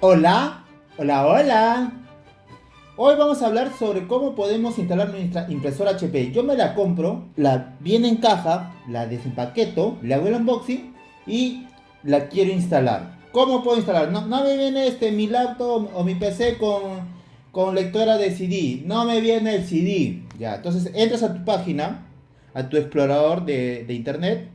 Hola, hola, hola. Hoy vamos a hablar sobre cómo podemos instalar nuestra impresora HP. Yo me la compro, la viene en caja, la desempaqueto, le hago el unboxing y la quiero instalar. ¿Cómo puedo instalar? No me viene mi laptop o mi PC con lectora de CD. No me viene el CD. Ya, entonces entras a tu página, a tu explorador de internet,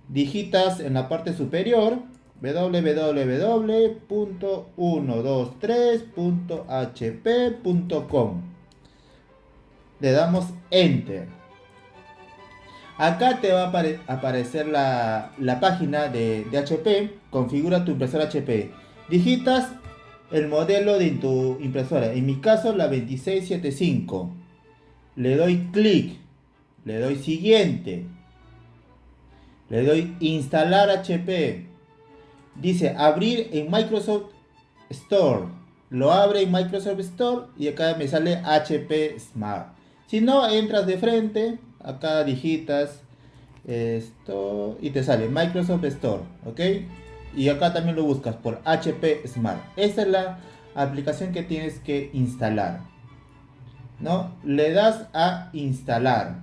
digitas en la parte superior www.123.hp.com. Le damos Enter. Acá te va a aparecer la página de HP. Configura tu impresora HP. Digitas el modelo de tu impresora. En mi caso, la 2675. Le doy clic. Le doy siguiente. Le doy instalar HP. Dice abrir en Microsoft Store. Lo abre en Microsoft Store y acá me sale HP Smart. Si no, entras de frente, acá digitas esto y te sale Microsoft Store, ¿ok? Y acá también lo buscas por HP Smart. Esa es la aplicación que tienes que instalar, ¿no? Le das a instalar.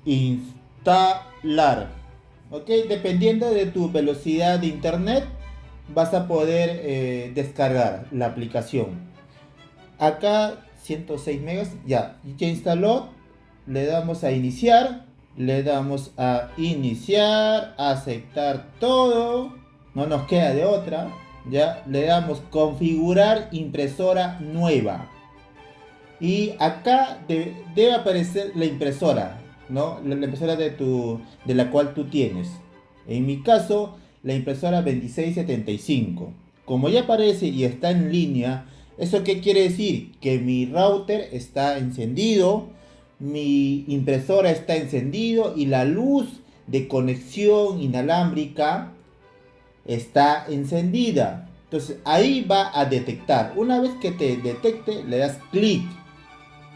Instalar. ¿Ok? Dependiendo de tu velocidad de internet, vas a poder descargar la aplicación. Acá 106 megas, ya instaló. Le damos a iniciar. Le damos a iniciar, aceptar todo. No nos queda de otra. Ya le damos configurar impresora nueva. Y acá debe aparecer la impresora, ¿no? La impresora de la cual tú tienes. En mi caso, la impresora 2675. Como ya aparece y está en línea, ¿eso qué quiere decir? Que mi router está encendido, mi impresora está encendido y la luz de conexión inalámbrica está encendida. Entonces ahí va a detectar. Una vez que te detecte, le das clic.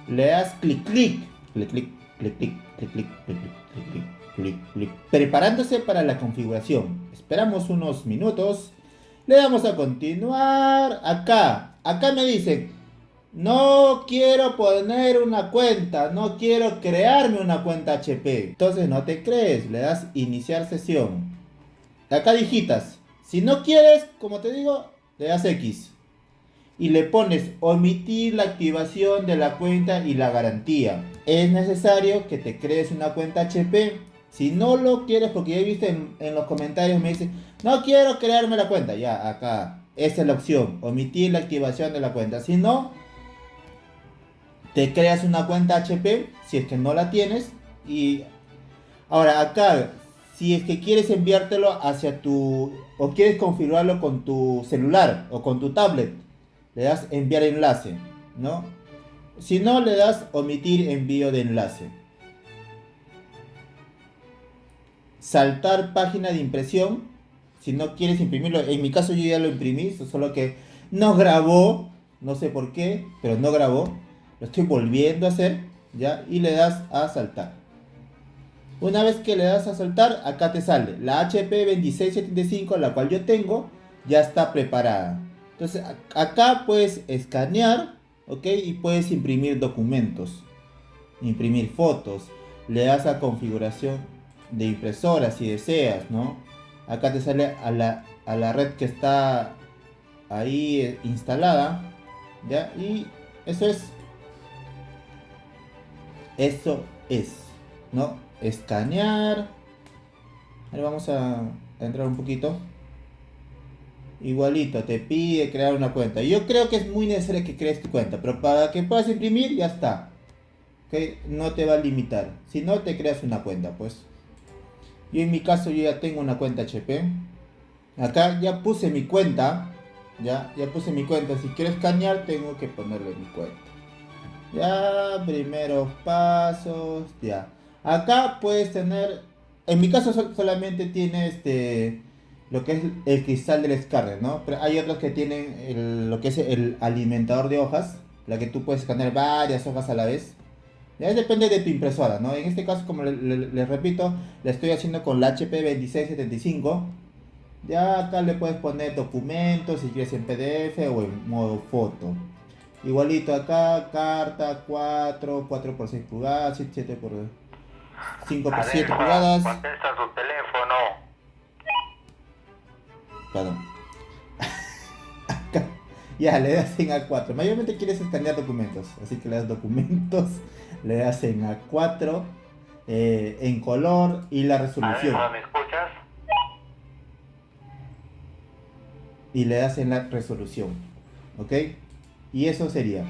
Le das clic, clic, clic, clic, clic, clic, clic, clic, clic, clic, clic, clic, clic, preparándose para la configuración. Esperamos unos minutos. Le damos a continuar. Acá me dicen, no quiero poner una cuenta, no quiero crearme una cuenta HP. Entonces no te crees, le das iniciar sesión. Acá digitas. Si no quieres, como te digo, le das X y le pones omitir la activación de la cuenta y la garantía. Es necesario que te crees una cuenta HP. Si no lo quieres, porque ya he visto en los comentarios me dicen, no quiero crearme la cuenta. Ya, acá, esa es la opción, omitir la activación de la cuenta. Si no, te creas una cuenta HP, si es que no la tienes. Y ahora acá, si es que quieres enviártelo hacia o quieres configurarlo con tu celular o con tu tablet, le das enviar enlace, ¿no? Si no, le das omitir envío de enlace. Saltar página de impresión. Si no quieres imprimirlo, en mi caso yo ya lo imprimí, solo que no grabó, no sé por qué, pero no grabó. Lo estoy volviendo a hacer, ¿ya? Y le das a saltar. Una vez que le das a saltar, acá te sale la HP 2675, la cual yo tengo, ya está preparada. Entonces acá puedes escanear, ¿ok? Y puedes imprimir documentos, imprimir fotos. Le das a configuración de impresora si deseas, ¿no? Acá te sale a la red que está ahí instalada, ¿ya? Y eso es, ¿no? Escanear. Ahora vamos a entrar un poquito. Igualito, te pide crear una cuenta. Yo creo que es muy necesario que crees tu cuenta, pero para que puedas imprimir ya está. ¿Ok? No te va a limitar. Si no, te creas una cuenta, pues. Yo en mi caso yo ya tengo una cuenta HP. Acá ya puse mi cuenta. Ya puse mi cuenta. Si quiero escanear, tengo que ponerle mi cuenta. Ya, primeros pasos, ya. Acá puedes tener, en mi caso solamente tiene lo que es el cristal del escáner, ¿no? Pero hay otros que tienen lo que es el alimentador de hojas, la que tú puedes escanear varias hojas a la vez. Ya depende de tu impresora, ¿no? En este caso, como les repito, la estoy haciendo con la HP 2675. Ya acá le puedes poner documentos si quieres en PDF o en modo foto. Igualito acá, carta 4 por 6 pulgadas, 7 por 5 por 7 Alexa, pulgadas. contesta su teléfono. Perdón. Ya, le das en A4. Mayormente quieres escanear documentos, así que le das documentos, le das en A4, en color y la resolución. Alexa, ¿me escuchas? Y le das en la resolución. ¿Ok? Y eso sería.